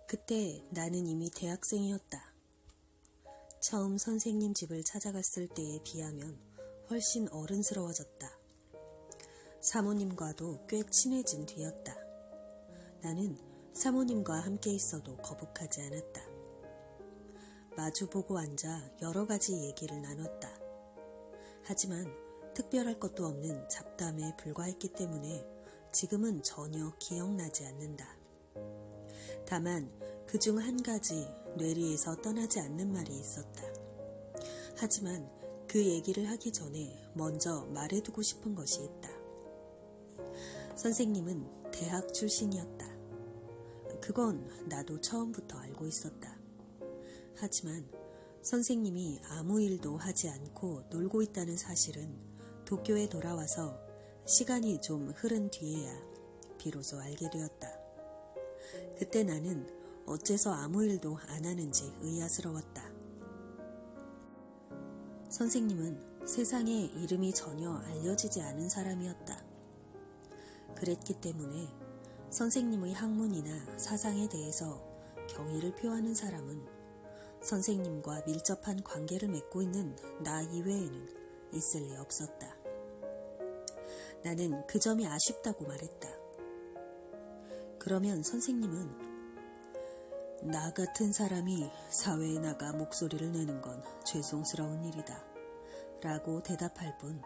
그때 나는 이미 대학생이었다. 처음 선생님 집을 찾아갔을 때에 비하면 훨씬 어른스러워졌다. 사모님과도 꽤 친해진 뒤였다. 나는 사모님과 함께 있어도 거북하지 않았다. 마주보고 앉아 여러 가지 얘기를 나눴다. 하지만 특별할 것도 없는 잡담에 불과했기 때문에 지금은 전혀 기억나지 않는다. 다만 그중 한 가지 뇌리에서 떠나지 않는 말이 있었다. 하지만 그 얘기를 하기 전에 먼저 말해두고 싶은 것이 있다. 선생님은 대학 출신이었다. 그건 나도 처음부터 알고 있었다. 하지만 선생님이 아무 일도 하지 않고 놀고 있다는 사실은 도쿄에 돌아와서 시간이 좀 흐른 뒤에야 비로소 알게 되었다. 그때 나는 어째서 아무 일도 안 하는지 의아스러웠다. 선생님은 세상에 이름이 전혀 알려지지 않은 사람이었다. 그랬기 때문에 선생님의 학문이나 사상에 대해서 경의를 표하는 사람은 선생님과 밀접한 관계를 맺고 있는 나 이외에는 있을 리 없었다. 나는 그 점이 아쉽다고 말했다. 그러면 선생님은 나 같은 사람이 사회에 나가 목소리를 내는 건 죄송스러운 일이다 라고 대답할 뿐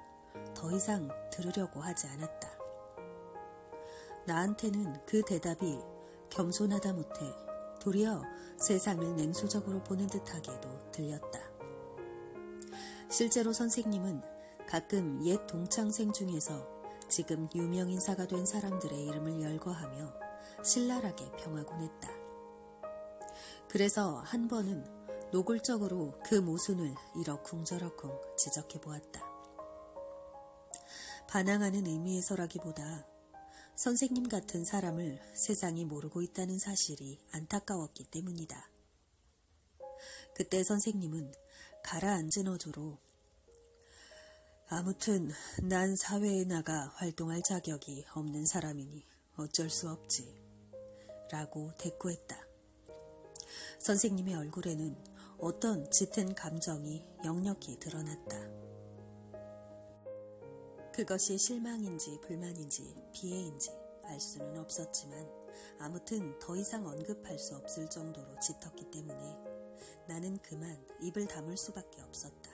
더 이상 들으려고 하지 않았다. 나한테는 그 대답이 겸손하다 못해 도리어 세상을 냉소적으로 보는 듯하게도 들렸다. 실제로 선생님은 가끔 옛 동창생 중에서 지금 유명인사가 된 사람들의 이름을 열거하며 신랄하게 평하곤 했다. 그래서 한 번은 노골적으로 그 모순을 이러쿵저러쿵 지적해 보았다. 반항하는 의미에서라기보다 선생님 같은 사람을 세상이 모르고 있다는 사실이 안타까웠기 때문이다. 그때 선생님은 가라앉은 어조로 아무튼 난 사회에 나가 활동할 자격이 없는 사람이니 어쩔 수 없지 라고 대꾸했다. 선생님의 얼굴에는 어떤 짙은 감정이 역력히 드러났다. 그것이 실망인지 불만인지 비애인지 알 수는 없었지만 아무튼 더 이상 언급할 수 없을 정도로 짙었기 때문에 나는 그만 입을 다물 수밖에 없었다.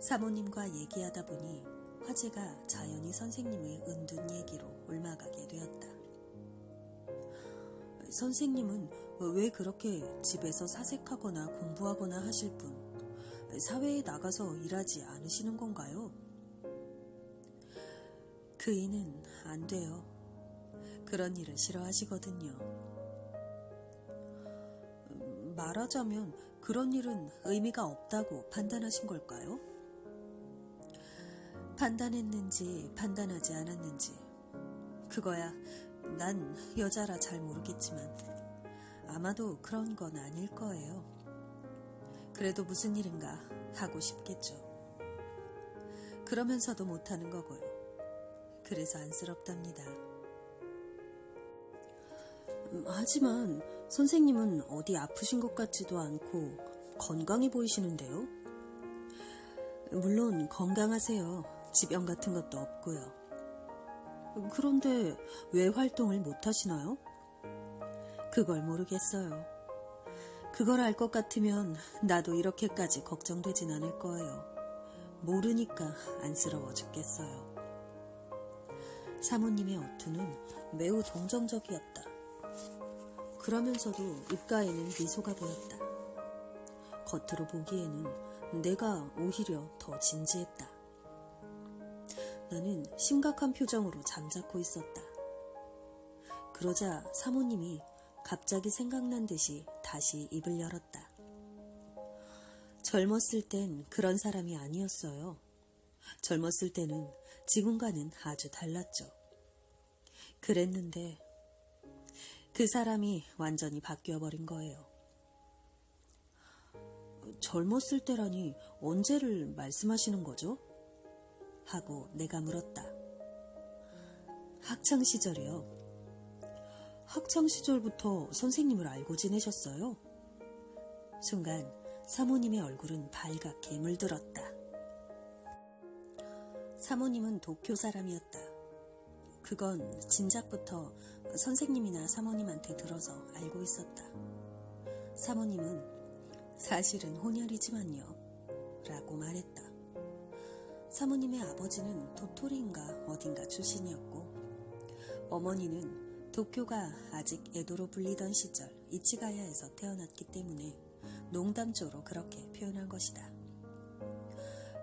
사모님과 얘기하다 보니 화제가 자연히 선생님의 은둔 얘기로 옮아가게 되었다. 선생님은 왜 그렇게 집에서 사색하거나 공부하거나 하실 뿐 사회에 나가서 일하지 않으시는 건가요? 그 이는 안 돼요. 그런 일을 싫어하시거든요. 말하자면 그런 일은 의미가 없다고 판단하신 걸까요? 판단했는지 판단하지 않았는지 그거야 난 여자라 잘 모르겠지만 아마도 그런 건 아닐 거예요. 그래도 무슨 일인가 하고 싶겠죠. 그러면서도 못하는 거고요. 그래서 안쓰럽답니다. 하지만 선생님은 어디 아프신 것 같지도 않고 건강해 보이시는데요? 물론 건강하세요. 지병 같은 것도 없고요. 그런데 왜 활동을 못 하시나요? 그걸 모르겠어요. 그걸 알 것 같으면 나도 이렇게까지 걱정되진 않을 거예요. 모르니까 안쓰러워 죽겠어요. 사모님의 어투는 매우 동정적이었다. 그러면서도 입가에는 미소가 보였다. 겉으로 보기에는 내가 오히려 더 진지했다. 나는 심각한 표정으로 잠자코 있었다. 그러자 사모님이 갑자기 생각난 듯이 다시 입을 열었다. 젊었을 땐 그런 사람이 아니었어요. 젊었을 때는 지금과는 아주 달랐죠. 그랬는데 그 사람이 완전히 바뀌어버린 거예요. 젊었을 때라니 언제를 말씀하시는 거죠? 하고 내가 물었다. 학창시절이요. 학창시절부터 선생님을 알고 지내셨어요? 순간 사모님의 얼굴은 발갛게 물들었다. 사모님은 도쿄 사람이었다. 그건 진작부터 선생님이나 사모님한테 들어서 알고 있었다. 사모님은 사실은 혼혈이지만요 라고 말했다. 사모님의 아버지는 도토리인가 어딘가 출신이었고 어머니는 도쿄가 아직 에도로 불리던 시절 이치가야에서 태어났기 때문에 농담조로 그렇게 표현한 것이다.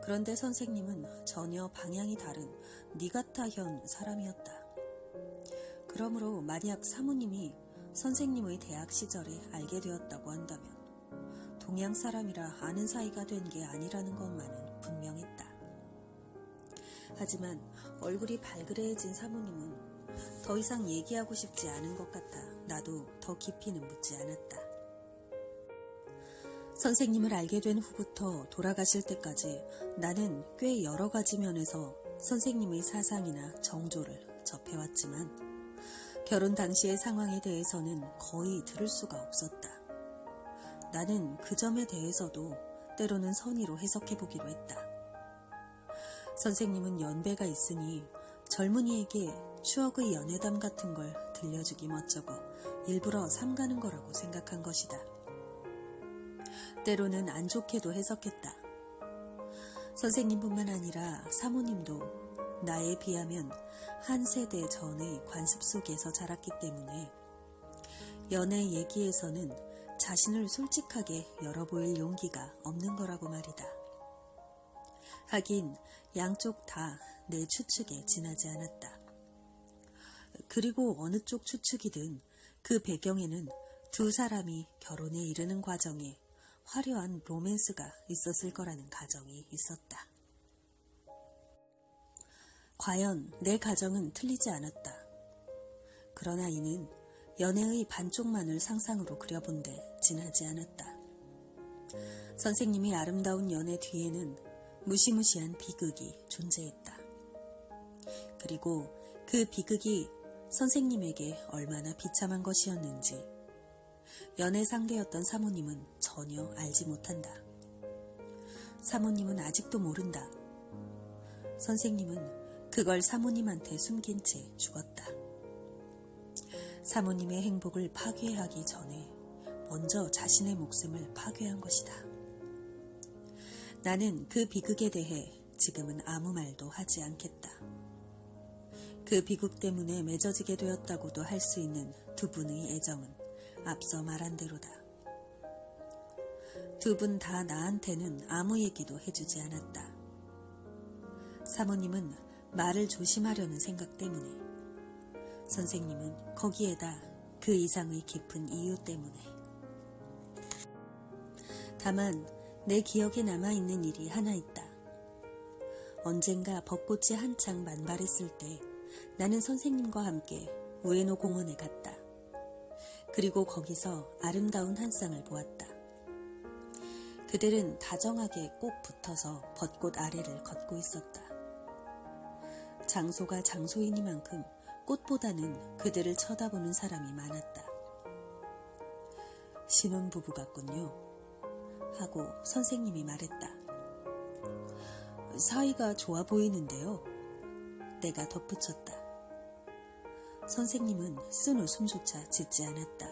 그런데 선생님은 전혀 방향이 다른 니가타현 사람이었다. 그러므로 만약 사모님이 선생님의 대학 시절에 알게 되었다고 한다면 동양 사람이라 아는 사이가 된 게 아니라는 것만은 분명했다. 하지만 얼굴이 발그레해진 사모님은 더 이상 얘기하고 싶지 않은 것 같아 나도 더 깊이는 묻지 않았다. 선생님을 알게 된 후부터 돌아가실 때까지 나는 꽤 여러 가지 면에서 선생님의 사상이나 정조를 접해왔지만 결혼 당시의 상황에 대해서는 거의 들을 수가 없었다. 나는 그 점에 대해서도 때로는 선의로 해석해보기로 했다. 선생님은 연배가 있으니 젊은이에게 추억의 연애담 같은 걸 들려주기 멋쩍어 일부러 삼가는 거라고 생각한 것이다. 때로는 안 좋게도 해석했다. 선생님뿐만 아니라 사모님도 나에 비하면 한 세대 전의 관습 속에서 자랐기 때문에 연애 얘기에서는 자신을 솔직하게 열어보일 용기가 없는 거라고 말이다. 하긴 양쪽 다 내 추측에 지나지 않았다. 그리고 어느 쪽 추측이든 그 배경에는 두 사람이 결혼에 이르는 과정에 화려한 로맨스가 있었을 거라는 가정이 있었다. 과연 내 가정은 틀리지 않았다. 그러나 이는 연애의 반쪽만을 상상으로 그려본데 지나지 않았다. 선생님이 아름다운 연애 뒤에는 무시무시한 비극이 존재했다. 그리고 그 비극이 선생님에게 얼마나 비참한 것이었는지 연애 상대였던 사모님은 전혀 알지 못한다. 사모님은 아직도 모른다. 선생님은 그걸 사모님한테 숨긴 채 죽었다. 사모님의 행복을 파괴하기 전에 먼저 자신의 목숨을 파괴한 것이다. 나는 그 비극에 대해 지금은 아무 말도 하지 않겠다. 그 비극 때문에 맺어지게 되었다고도 할 수 있는 두 분의 애정은 앞서 말한 대로다. 두 분 다 나한테는 아무 얘기도 해주지 않았다. 사모님은 말을 조심하려는 생각 때문에, 선생님은 거기에다 그 이상의 깊은 이유 때문에. 다만 내 기억에 남아있는 일이 하나 있다. 언젠가 벚꽃이 한창 만발했을 때 나는 선생님과 함께 우에노 공원에 갔다. 그리고 거기서 아름다운 한 쌍을 보았다. 그들은 다정하게 꼭 붙어서 벚꽃 아래를 걷고 있었다. 장소가 장소이니만큼 꽃보다는 그들을 쳐다보는 사람이 많았다. 신혼부부 같군요. 하고 선생님이 말했다. 사이가 좋아 보이는데요. 내가 덧붙였다. 선생님은 쓴 웃음조차 짓지 않았다.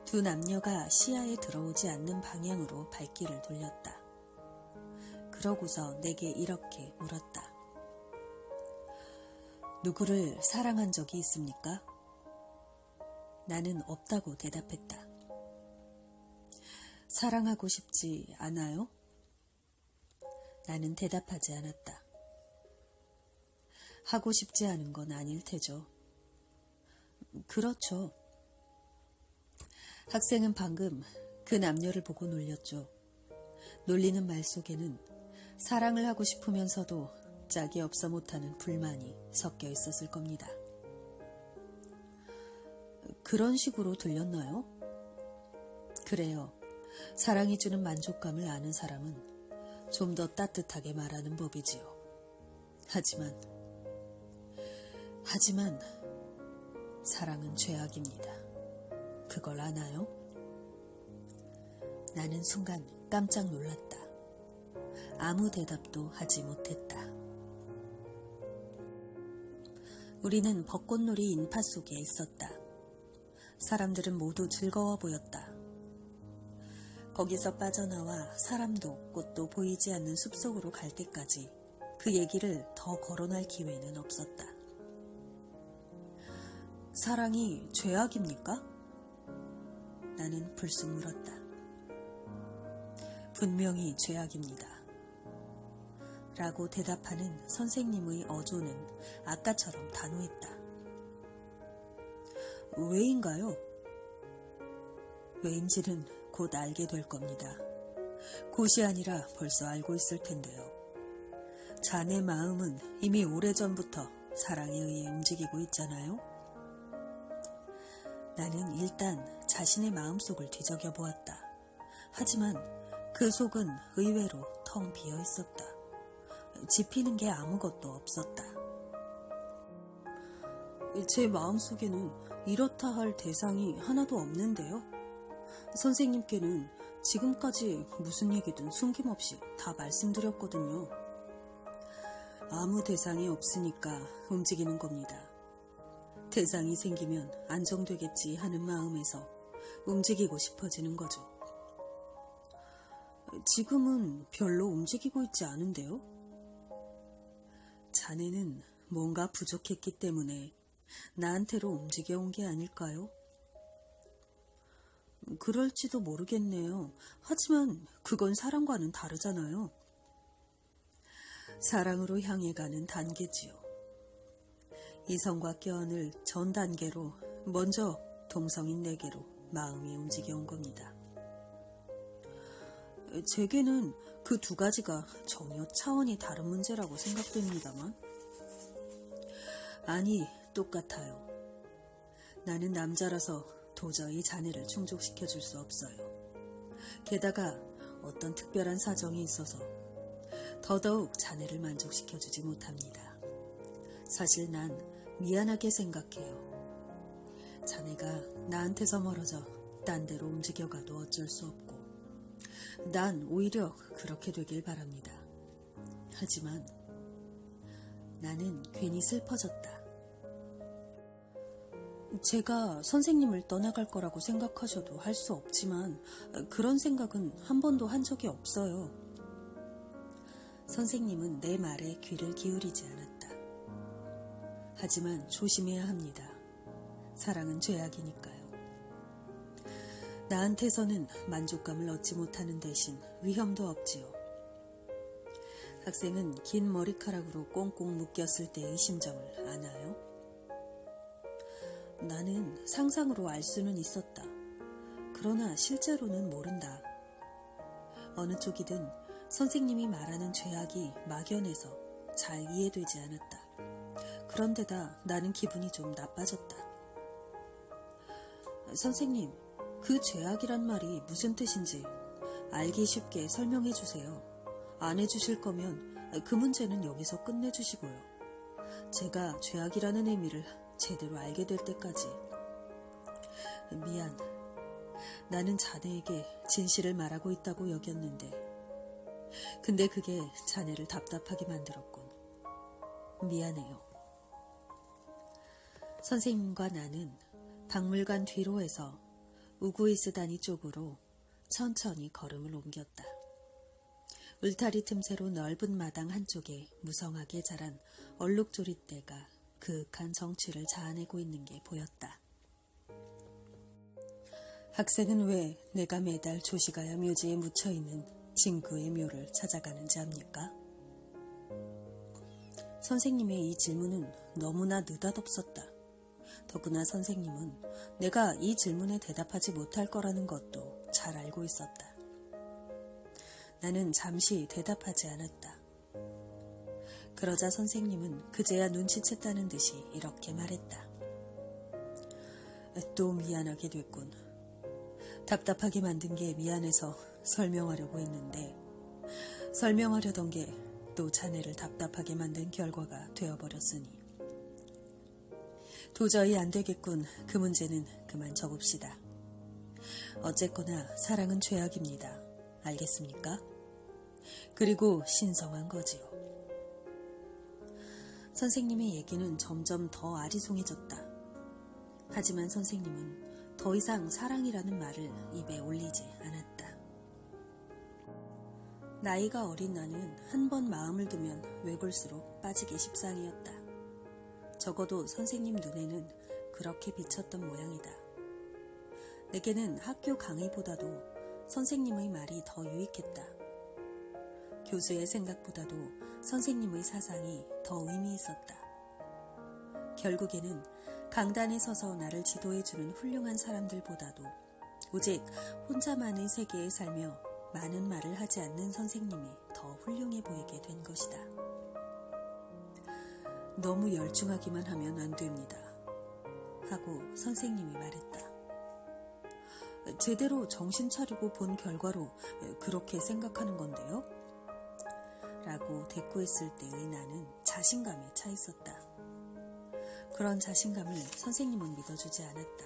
두 남녀가 시야에 들어오지 않는 방향으로 발길을 돌렸다. 그러고서 내게 이렇게 물었다. 누구를 사랑한 적이 있습니까? 나는 없다고 대답했다. 사랑하고 싶지 않아요? 나는 대답하지 않았다. 하고 싶지 않은 건 아닐 테죠. 그렇죠. 학생은 방금 그 남녀를 보고 놀렸죠. 놀리는 말 속에는 사랑을 하고 싶으면서도 짝이 없어 못하는 불만이 섞여 있었을 겁니다. 그런 식으로 들렸나요? 그래요. 사랑이 주는 만족감을 아는 사람은 좀 더 따뜻하게 말하는 법이지요. 하지만 사랑은 죄악입니다. 그걸 아나요? 나는 순간 깜짝 놀랐다. 아무 대답도 하지 못했다. 우리는 벚꽃놀이 인파 속에 있었다. 사람들은 모두 즐거워 보였다. 거기서 빠져나와 사람도 꽃도 보이지 않는 숲속으로 갈 때까지 그 얘기를 더 거론할 기회는 없었다. 사랑이 죄악입니까? 나는 불쑥 물었다. 분명히 죄악입니다. 라고 대답하는 선생님의 어조는 아까처럼 단호했다. 왜인가요? 왜인지는 곧 알게 될 겁니다. 곧이 아니라 벌써 알고 있을 텐데요. 자네 마음은 이미 오래전부터 사랑에 의해 움직이고 있잖아요. 나는 일단 자신의 마음속을 뒤적여 보았다. 하지만 그 속은 의외로 텅 비어 있었다. 짚히는 게 아무것도 없었다. 제 마음속에는 이렇다 할 대상이 하나도 없는데요. 선생님께는 지금까지 무슨 얘기든 숨김없이 다 말씀드렸거든요. 아무 대상이 없으니까 움직이는 겁니다. 대상이 생기면 안정되겠지 하는 마음에서 움직이고 싶어지는 거죠. 지금은 별로 움직이고 있지 않은데요? 자네는 뭔가 부족했기 때문에 나한테로 움직여온 게 아닐까요? 그럴지도 모르겠네요. 하지만 그건 사랑과는 다르잖아요. 사랑으로 향해 가는 단계지요. 이성과 껴안을 전 단계로 먼저 동성인 내게로 마음이 움직여온 겁니다. 제게는 그 두 가지가 전혀 차원이 다른 문제라고 생각됩니다만. 아니, 똑같아요. 나는 남자라서 도저히 자네를 충족시켜줄 수 없어요. 게다가 어떤 특별한 사정이 있어서 더더욱 자네를 만족시켜주지 못합니다. 사실 난 미안하게 생각해요. 자네가 나한테서 멀어져 딴 데로 움직여가도 어쩔 수 없고 난 오히려 그렇게 되길 바랍니다. 하지만 나는 괜히 슬퍼졌다. 제가 선생님을 떠나갈 거라고 생각하셔도 할 수 없지만 그런 생각은 한 번도 한 적이 없어요. 선생님은 내 말에 귀를 기울이지 않았다. 하지만 조심해야 합니다. 사랑은 죄악이니까요. 나한테서는 만족감을 얻지 못하는 대신 위험도 없지요. 학생은 긴 머리카락으로 꽁꽁 묶였을 때의 심정을 아나요? 나는 상상으로 알 수는 있었다. 그러나 실제로는 모른다. 어느 쪽이든 선생님이 말하는 죄악이 막연해서 잘 이해되지 않았다. 그런데다 나는 기분이 좀 나빠졌다. 선생님, 그 죄악이란 말이 무슨 뜻인지 알기 쉽게 설명해 주세요. 안 해주실 거면 그 문제는 여기서 끝내주시고요. 제가 죄악이라는 의미를 제대로 알게 될 때까지. 미안. 나는 자네에게 진실을 말하고 있다고 여겼는데 근데 그게 자네를 답답하게 만들었군. 미안해요. 선생님과 나는 박물관 뒤로에서 우구이스다니 쪽으로 천천히 걸음을 옮겼다. 울타리 틈새로 넓은 마당 한쪽에 무성하게 자란 얼룩조릿대가 그윽한 정취를 자아내고 있는 게 보였다. 학생은 왜 내가 매달 조시가야 묘지에 묻혀있는 진구의 묘를 찾아가는지 압니까? 선생님의 이 질문은 너무나 느닷없었다. 더구나 선생님은 내가 이 질문에 대답하지 못할 거라는 것도 잘 알고 있었다. 나는 잠시 대답하지 않았다. 그러자 선생님은 그제야 눈치챘다는 듯이 이렇게 말했다. 또 미안하게 됐군. 답답하게 만든 게 미안해서 설명하려고 했는데 설명하려던 게 또 자네를 답답하게 만든 결과가 되어버렸으니 도저히 안 되겠군. 그 문제는 그만 접읍시다. 어쨌거나 사랑은 죄악입니다. 알겠습니까? 그리고 신성한 거지요. 선생님의 얘기는 점점 더 아리송해졌다. 하지만 선생님은 더 이상 사랑이라는 말을 입에 올리지 않았다. 나이가 어린 나는 한 번 마음을 두면 외골수록 빠지기 십상이었다. 적어도 선생님 눈에는 그렇게 비쳤던 모양이다. 내게는 학교 강의보다도 선생님의 말이 더 유익했다. 교수의 생각보다도 선생님의 사상이 더 의미 있었다. 결국에는 강단에 서서 나를 지도해주는 훌륭한 사람들보다도 오직 혼자만의 세계에 살며 많은 말을 하지 않는 선생님이 더 훌륭해 보이게 된 것이다. 너무 열중하기만 하면 안 됩니다. 하고 선생님이 말했다. 제대로 정신 차리고 본 결과로 그렇게 생각하는 건데요? 라고 대꾸했을 때의 나는 자신감에 차 있었다. 그런 자신감을 선생님은 믿어주지 않았다.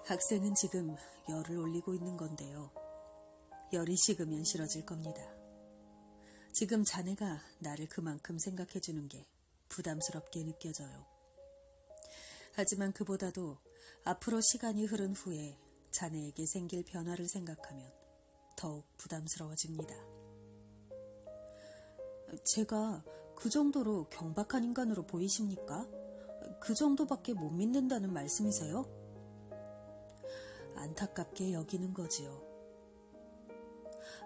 학생은 지금 열을 올리고 있는 건데요. 열이 식으면 싫어질 겁니다. 지금 자네가 나를 그만큼 생각해주는 게 부담스럽게 느껴져요. 하지만 그보다도 앞으로 시간이 흐른 후에 자네에게 생길 변화를 생각하면 더욱 부담스러워집니다. 제가 그 정도로 경박한 인간으로 보이십니까? 그 정도밖에 못 믿는다는 말씀이세요? 안타깝게 여기는 거지요.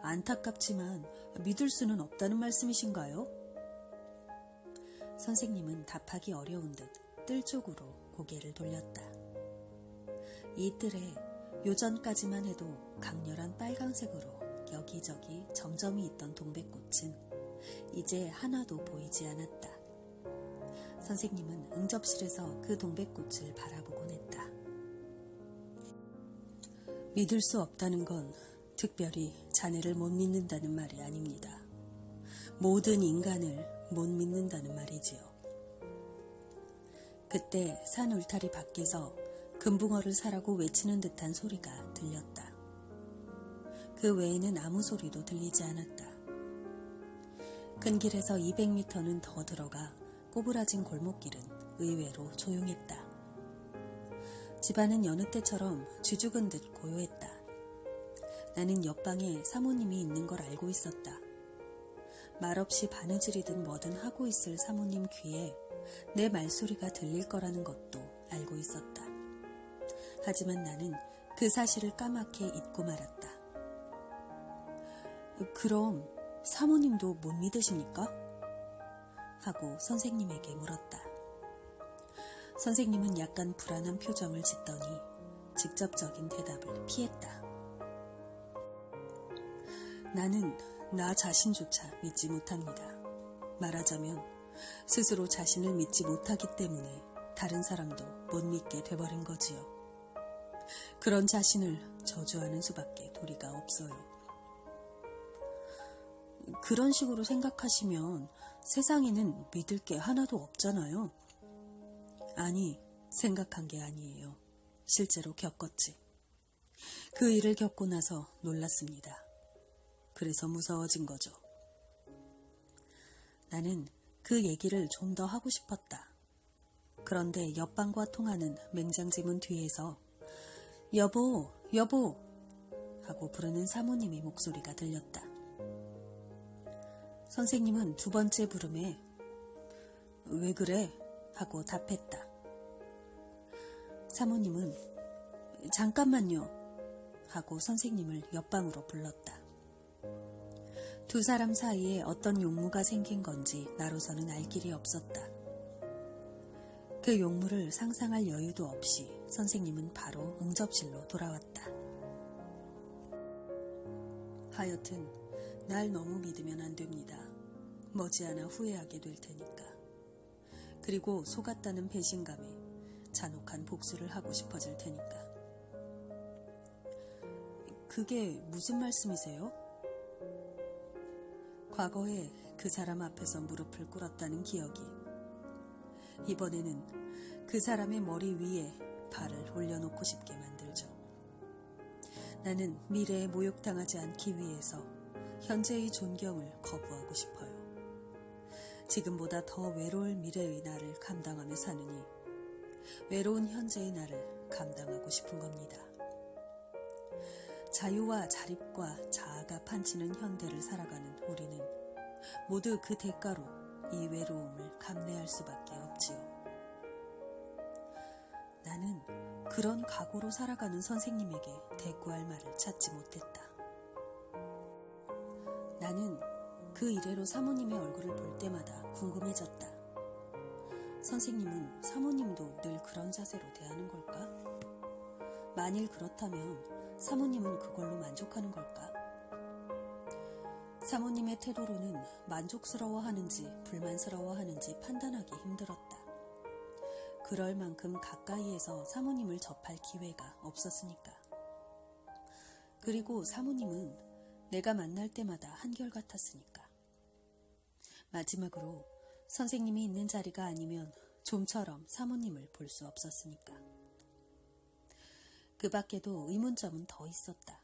안타깝지만 믿을 수는 없다는 말씀이신가요? 선생님은 답하기 어려운 듯 뜰 쪽으로 고개를 돌렸다. 이 뜰에 요전까지만 해도 강렬한 빨강색으로 여기저기 점점이 있던 동백꽃은 이제 하나도 보이지 않았다. 선생님은 응접실에서 그 동백꽃을 바라보곤 했다. 믿을 수 없다는 건 특별히 자네를 못 믿는다는 말이 아닙니다. 모든 인간을 못 믿는다는 말이지요. 그때 산 울타리 밖에서 금붕어를 사라고 외치는 듯한 소리가 들렸다. 그 외에는 아무 소리도 들리지 않았다. 큰 길에서 200m는 더 들어가 꼬부라진 골목길은 의외로 조용했다. 집안은 여느 때처럼 쥐죽은 듯 고요했다. 나는 옆방에 사모님이 있는 걸 알고 있었다. 말없이 바느질이든 뭐든 하고 있을 사모님 귀에 내 말소리가 들릴 거라는 것도 알고 있었다. 하지만 나는 그 사실을 까맣게 잊고 말았다. 그럼 사모님도 못 믿으십니까? 하고 선생님에게 물었다. 선생님은 약간 불안한 표정을 짓더니 직접적인 대답을 피했다. 나는 나 자신조차 믿지 못합니다. 말하자면 스스로 자신을 믿지 못하기 때문에 다른 사람도 못 믿게 돼버린 거지요. 그런 자신을 저주하는 수밖에 도리가 없어요. 그런 식으로 생각하시면 세상에는 믿을 게 하나도 없잖아요. 아니, 생각한 게 아니에요. 실제로 겪었지. 그 일을 겪고 나서 놀랐습니다. 그래서 무서워진 거죠. 나는 그 얘기를 좀 더 하고 싶었다. 그런데 옆방과 통하는 맹장지 문 뒤에서 여보, 여보 하고 부르는 사모님의 목소리가 들렸다. 선생님은 두 번째 부름에 왜 그래? 하고 답했다. 사모님은 잠깐만요 하고 선생님을 옆방으로 불렀다. 두 사람 사이에 어떤 용무가 생긴 건지 나로서는 알 길이 없었다. 그 용무를 상상할 여유도 없이 선생님은 바로 응접실로 돌아왔다. 하여튼 날 너무 믿으면 안 됩니다. 머지않아 후회하게 될 테니까. 그리고 속았다는 배신감에 잔혹한 복수를 하고 싶어질 테니까. 그게 무슨 말씀이세요? 과거에 그 사람 앞에서 무릎을 꿇었다는 기억이 이번에는 그 사람의 머리 위에 발을 올려놓고 싶게 만들죠. 나는 미래에 모욕당하지 않기 위해서 현재의 존경을 거부하고 싶어요. 지금보다 더 외로울 미래의 나를 감당하며 사느니 외로운 현재의 나를 감당하고 싶은 겁니다. 자유와 자립과 자아가 판치는 현대를 살아가는 우리는 모두 그 대가로 이 외로움을 감내할 수밖에 없지요. 나는 그런 각오로 살아가는 선생님에게 대꾸할 말을 찾지 못했다. 나는 그 이래로 사모님의 얼굴을 볼 때마다 궁금해졌다. 선생님은 사모님도 늘 그런 자세로 대하는 걸까? 만일 그렇다면 사모님은 그걸로 만족하는 걸까? 사모님의 태도로는 만족스러워하는지 불만스러워하는지 판단하기 힘들었다. 그럴 만큼 가까이에서 사모님을 접할 기회가 없었으니까. 그리고 사모님은 내가 만날 때마다 한결같았으니까. 마지막으로 선생님이 있는 자리가 아니면 좀처럼 사모님을 볼 수 없었으니까. 그 밖에도 의문점은 더 있었다.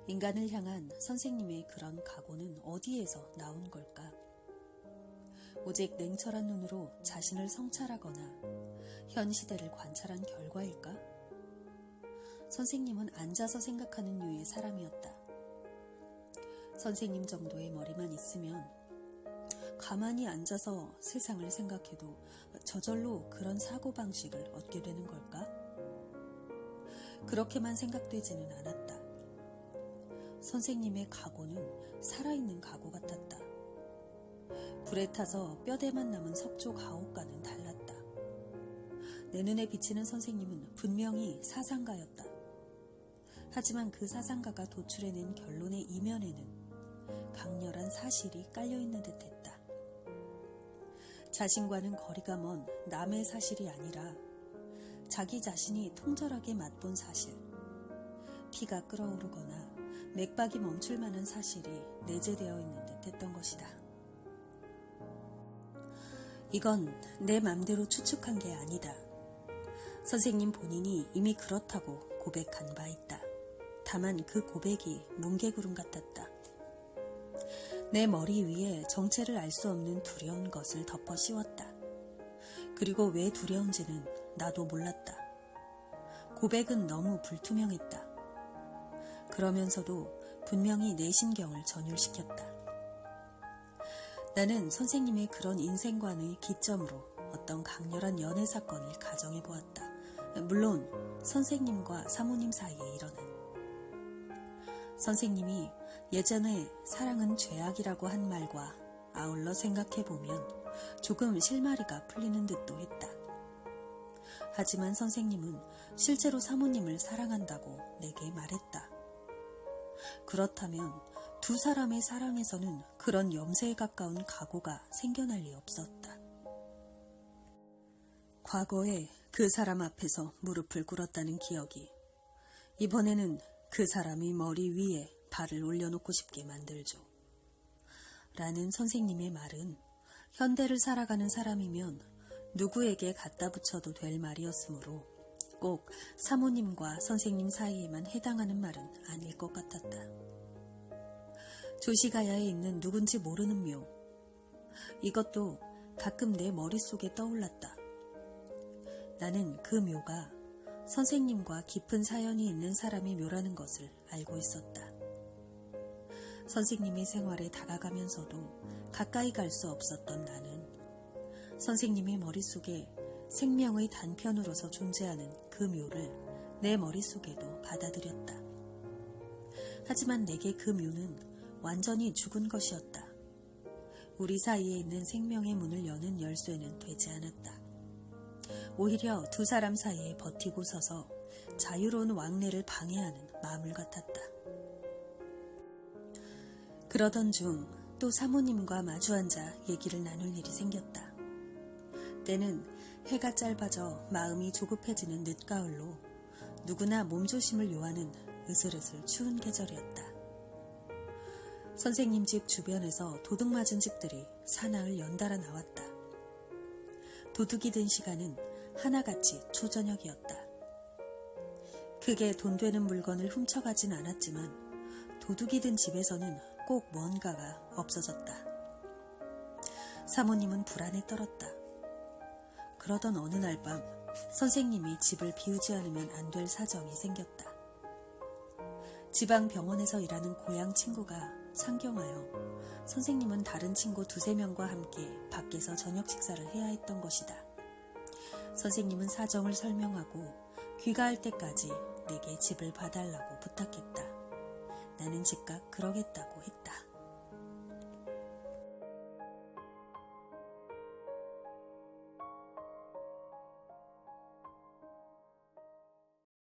인간을 향한 선생님의 그런 각오는 어디에서 나온 걸까? 오직 냉철한 눈으로 자신을 성찰하거나 현 시대를 관찰한 결과일까? 선생님은 앉아서 생각하는 류의 사람이었다. 선생님 정도의 머리만 있으면 가만히 앉아서 세상을 생각해도 저절로 그런 사고방식을 얻게 되는 걸까? 그렇게만 생각되지는 않았다. 선생님의 각오는 살아있는 각오 같았다. 불에 타서 뼈대만 남은 석조 가옥과는 달랐다. 내 눈에 비치는 선생님은 분명히 사상가였다. 하지만 그 사상가가 도출해낸 결론의 이면에는 강렬한 사실이 깔려있는 듯했다. 자신과는 거리가 먼 남의 사실이 아니라 자기 자신이 통절하게 맛본 사실, 피가 끓어오르거나 맥박이 멈출 만한 사실이 내재되어 있는 듯했던 것이다. 이건 내 맘대로 추측한 게 아니다. 선생님 본인이 이미 그렇다고 고백한 바 있다. 다만 그 고백이 뭉게구름 같았다. 내 머리 위에 정체를 알 수 없는 두려운 것을 덮어 씌웠다. 그리고 왜 두려운지는 나도 몰랐다. 고백은 너무 불투명했다. 그러면서도 분명히 내 신경을 전율시켰다. 나는 선생님의 그런 인생관의 기점으로 어떤 강렬한 연애 사건을 가정해 보았다. 물론 선생님과 사모님 사이에 일어난. 선생님이 예전에 사랑은 죄악이라고 한 말과 아울러 생각해보면 조금 실마리가 풀리는 듯도 했다. 하지만 선생님은 실제로 사모님을 사랑한다고 내게 말했다. 그렇다면 두 사람의 사랑에서는 그런 염세에 가까운 각오가 생겨날 리 없었다. 과거에 그 사람 앞에서 무릎을 꿇었다는 기억이 이번에는 그 사람이 머리 위에 발을 올려놓고 싶게 만들죠. 라는 선생님의 말은 현대를 살아가는 사람이면 누구에게 갖다 붙여도 될 말이었으므로 꼭 사모님과 선생님 사이에만 해당하는 말은 아닐 것 같았다. 조시가야에 있는 누군지 모르는 묘. 이것도 가끔 내 머릿속에 떠올랐다. 나는 그 묘가 선생님과 깊은 사연이 있는 사람의 묘라는 것을 알고 있었다. 선생님의 생활에 다가가면서도 가까이 갈 수 없었던 나는 선생님의 머릿속에 생명의 단편으로서 존재하는 그 묘를 내 머릿속에도 받아들였다. 하지만 내게 그 묘는 완전히 죽은 것이었다. 우리 사이에 있는 생명의 문을 여는 열쇠는 되지 않았다. 오히려 두 사람 사이에 버티고 서서 자유로운 왕래를 방해하는 마물 같았다. 그러던 중 또 사모님과 마주 앉아 얘기를 나눌 일이 생겼다. 때는 해가 짧아져 마음이 조급해지는 늦가을로 누구나 몸조심을 요하는 으슬으슬 추운 계절이었다. 선생님 집 주변에서 도둑맞은 집들이 사나흘 연달아 나왔다. 도둑이 든 시간은 하나같이 초저녁이었다. 크게 돈 되는 물건을 훔쳐가진 않았지만 도둑이 든 집에서는 꼭 뭔가가 없어졌다. 사모님은 불안에 떨었다. 그러던 어느 날 밤 선생님이 집을 비우지 않으면 안 될 사정이 생겼다. 지방 병원에서 일하는 고향 친구가 상경하여 선생님은 다른 친구 2-3명과 함께 밖에서 저녁 식사를 해야 했던 것이다. 선생님은 사정을 설명하고 귀가할 때까지 내게 집을 봐달라고 부탁했다. 나는 즉각 그러겠다고 했다.